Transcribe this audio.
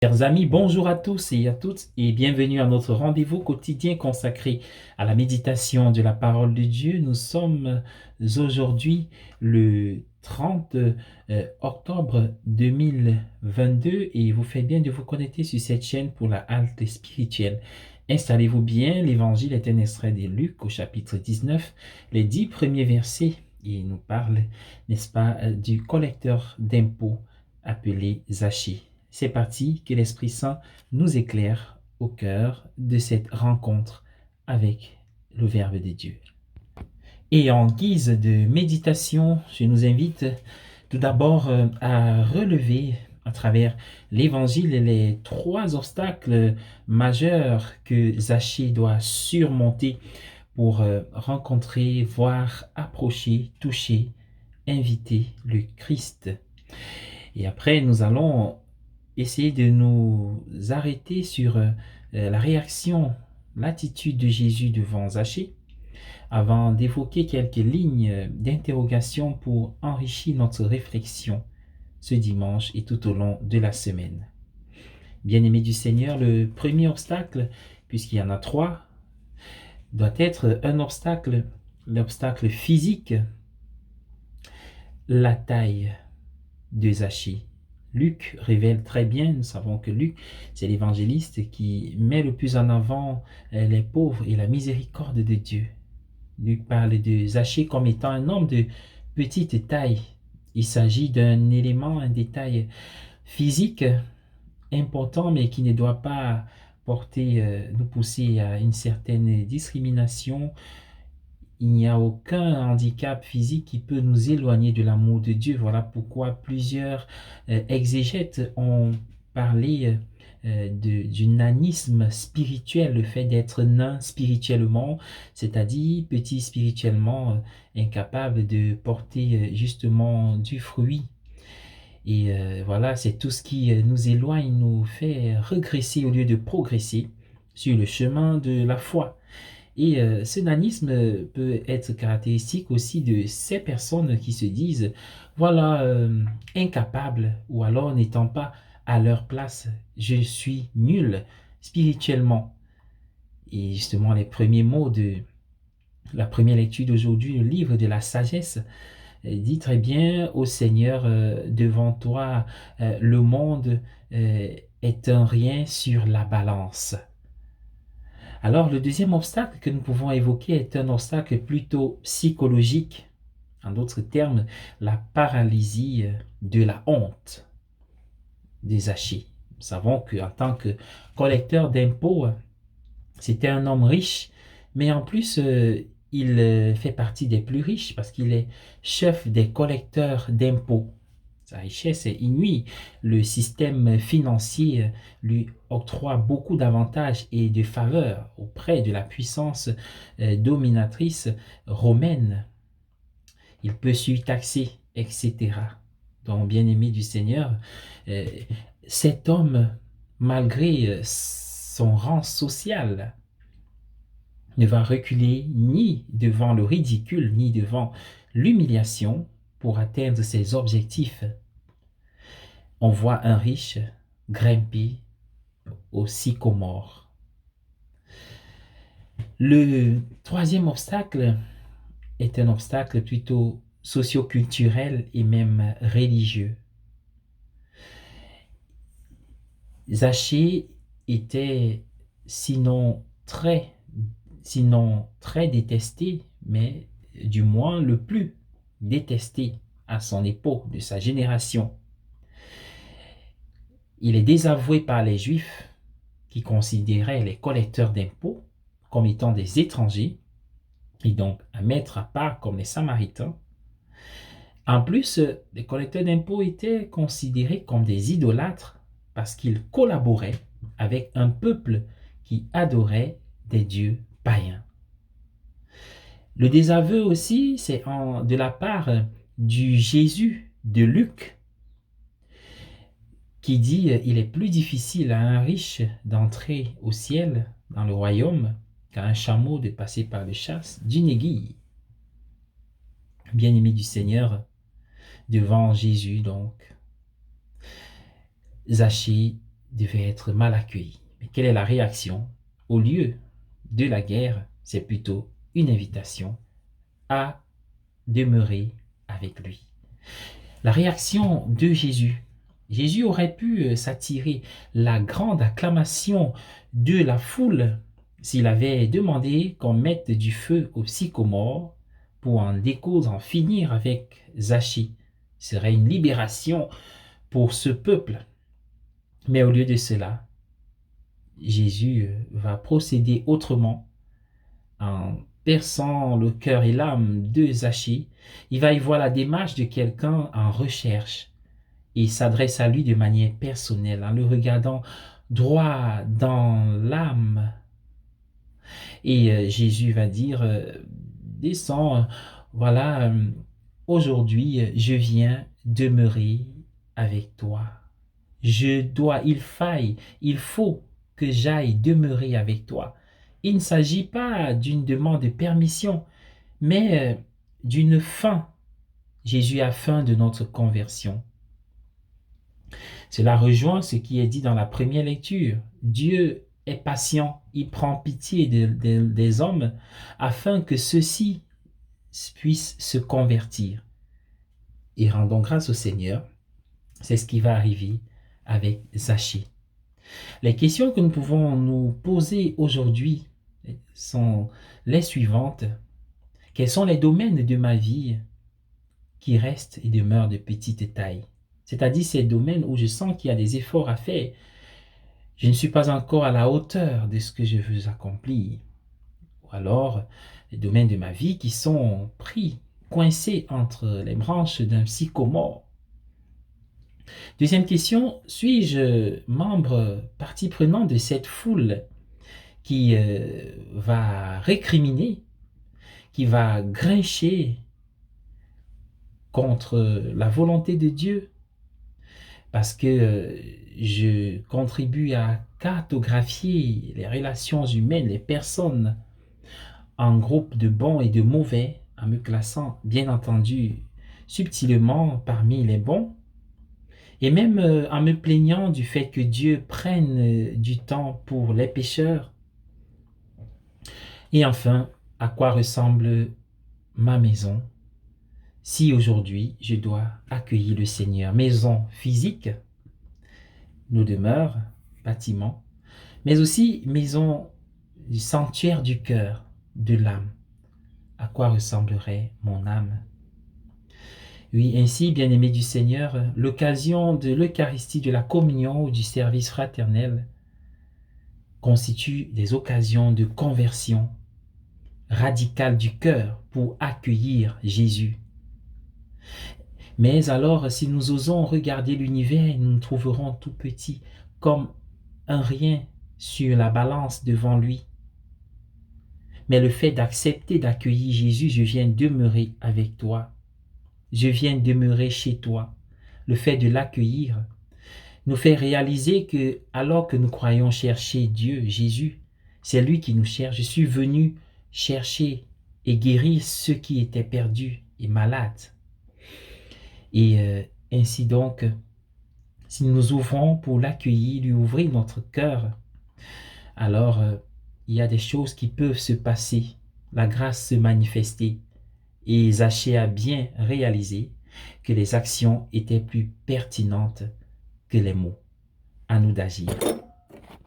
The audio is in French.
Chers amis, bonjour à tous et à toutes et bienvenue à notre rendez-vous quotidien consacré à la méditation de la parole de Dieu. Nous sommes aujourd'hui le 30 octobre 2022 et vous faites bien de vous connecter sur cette chaîne pour la halte spirituelle. Installez-vous bien, l'évangile est un extrait de Luc au chapitre 19, les 10 premiers versets. Il nous parle, n'est-ce pas, du collecteur d'impôts appelé Zachée. C'est parti, que l'Esprit Saint nous éclaire au cœur de cette rencontre avec le Verbe de Dieu. Et en guise de méditation, je nous invite tout d'abord à relever à travers l'Évangile les 3 obstacles majeurs que Zachée doit surmonter pour rencontrer, voir, approcher, toucher, inviter le Christ. Et après, nous allons essayer de nous arrêter sur la réaction, l'attitude de Jésus devant Zachée, avant d'évoquer quelques lignes d'interrogation pour enrichir notre réflexion ce dimanche et tout au long de la semaine. Bien-aimés du Seigneur, le premier obstacle, puisqu'il y en a 3, doit être un obstacle, l'obstacle physique, la taille de Zachée. Luc révèle très bien, nous savons que Luc, c'est l'évangéliste qui met le plus en avant les pauvres et la miséricorde de Dieu. Luc parle de Zachée comme étant un homme de petite taille. Il s'agit d'un élément, un détail physique important, mais qui ne doit pas nous pousser à une certaine discrimination. Il n'y a aucun handicap physique qui peut nous éloigner de l'amour de Dieu. Voilà pourquoi plusieurs exégètes ont parlé du nanisme spirituel, le fait d'être nain spirituellement, c'est-à-dire petit spirituellement, incapable de porter justement du fruit. Et voilà, c'est tout ce qui nous éloigne, nous fait regresser au lieu de progresser sur le chemin de la foi. Et ce nanisme peut être caractéristique aussi de ces personnes qui se disent, voilà, incapables, ou alors n'étant pas à leur place, je suis nul spirituellement. Et justement, les premiers mots de la première lecture d'aujourd'hui, le livre de la sagesse, dit très bien, ô Seigneur, devant toi, le monde est un rien sur la balance. Alors, le deuxième obstacle que nous pouvons évoquer est un obstacle plutôt psychologique. En d'autres termes, la paralysie de la honte des Zachée. Nous savons qu'en tant que collecteur d'impôts, c'était un homme riche, mais en plus, il fait partie des plus riches parce qu'il est chef des collecteurs d'impôts. Sa richesse est inouïe. Le système financier lui octroie beaucoup d'avantages et de faveurs auprès de la puissance dominatrice romaine. Il peut surtaxer, etc. Donc, bien-aimé du Seigneur, euh, cet homme, malgré son rang social, ne va reculer ni devant le ridicule, ni devant l'humiliation pour atteindre ses objectifs. On voit un riche grimper au sycomore. Le troisième obstacle est un obstacle plutôt socio-culturel et même religieux. Zachée était sinon très détesté, mais du moins le plus détesté à son époque, de sa génération. Il est désavoué par les Juifs qui considéraient les collecteurs d'impôts comme étant des étrangers et donc à mettre à part comme les Samaritains. En plus, les collecteurs d'impôts étaient considérés comme des idolâtres parce qu'ils collaboraient avec un peuple qui adorait des dieux païens. Le désaveu aussi, c'est de la part du Jésus de Luc, qui dit il est plus difficile à un riche d'entrer au ciel, dans le royaume, qu'à un chameau de passer par le chasse d'une aiguille. Bien-aimé du Seigneur, devant Jésus donc, Zachée devait être mal accueilli. Mais quelle est la réaction? Au lieu de la guerre, c'est plutôt une invitation à demeurer avec lui. La réaction de Jésus. Jésus aurait pu s'attirer la grande acclamation de la foule s'il avait demandé qu'on mette du feu au sycomore pour en découdre, en finir avec Zachi. Ce serait une libération pour ce peuple. Mais au lieu de cela, Jésus va procéder autrement en perçant le cœur et l'âme de Zachi. Il va y voir la démarche de quelqu'un en recherche. Il s'adresse à lui de manière personnelle, en le regardant droit dans l'âme. Et Jésus va dire, descends, voilà, aujourd'hui, je viens demeurer avec toi. Il faut que j'aille demeurer avec toi. Il ne s'agit pas d'une demande de permission, mais d'une fin. Jésus a faim de notre conversion. Cela rejoint ce qui est dit dans la première lecture. Dieu est patient, il prend pitié des hommes afin que ceux-ci puissent se convertir. Et rendons grâce au Seigneur, c'est ce qui va arriver avec Zachi. Les questions que nous pouvons nous poser aujourd'hui sont les suivantes. Quels sont les domaines de ma vie qui restent et demeurent de petite taille? C'est-à-dire ces domaines où je sens qu'il y a des efforts à faire. Je ne suis pas encore à la hauteur de ce que je veux accomplir. Ou alors, les domaines de ma vie qui sont pris, coincés entre les branches d'un sycomore. Deuxième question, suis-je membre, partie prenante de cette foule qui va récriminer, qui va grincher contre la volonté de Dieu, parce que je contribue à cartographier les relations humaines, les personnes en groupe de bons et de mauvais, en me classant bien entendu subtilement parmi les bons, et même en me plaignant du fait que Dieu prenne du temps pour les pécheurs. Et enfin, à quoi ressemble ma maison si aujourd'hui je dois accueillir le Seigneur? Maison physique, nos demeures, bâtiments, mais aussi maison du sanctuaire du cœur, de l'âme. À quoi ressemblerait mon âme? Oui, ainsi, bien-aimés du Seigneur, l'occasion de l'Eucharistie, de la communion ou du service fraternel constitue des occasions de conversion radicale du cœur pour accueillir Jésus. Mais alors, si nous osons regarder l'univers, nous nous trouverons tout petits, comme un rien sur la balance devant lui. Mais le fait d'accepter d'accueillir Jésus, je viens demeurer avec toi. Je viens demeurer chez toi. Le fait de l'accueillir nous fait réaliser que, alors que nous croyons chercher Dieu, Jésus, c'est lui qui nous cherche. Je suis venu chercher et guérir ceux qui étaient perdus et malades. Et ainsi donc, si nous nous ouvrons pour l'accueillir, lui ouvrir notre cœur, alors il y a des choses qui peuvent se passer, la grâce se manifester. Et Zaché a bien réalisé que les actions étaient plus pertinentes que les mots. À nous d'agir.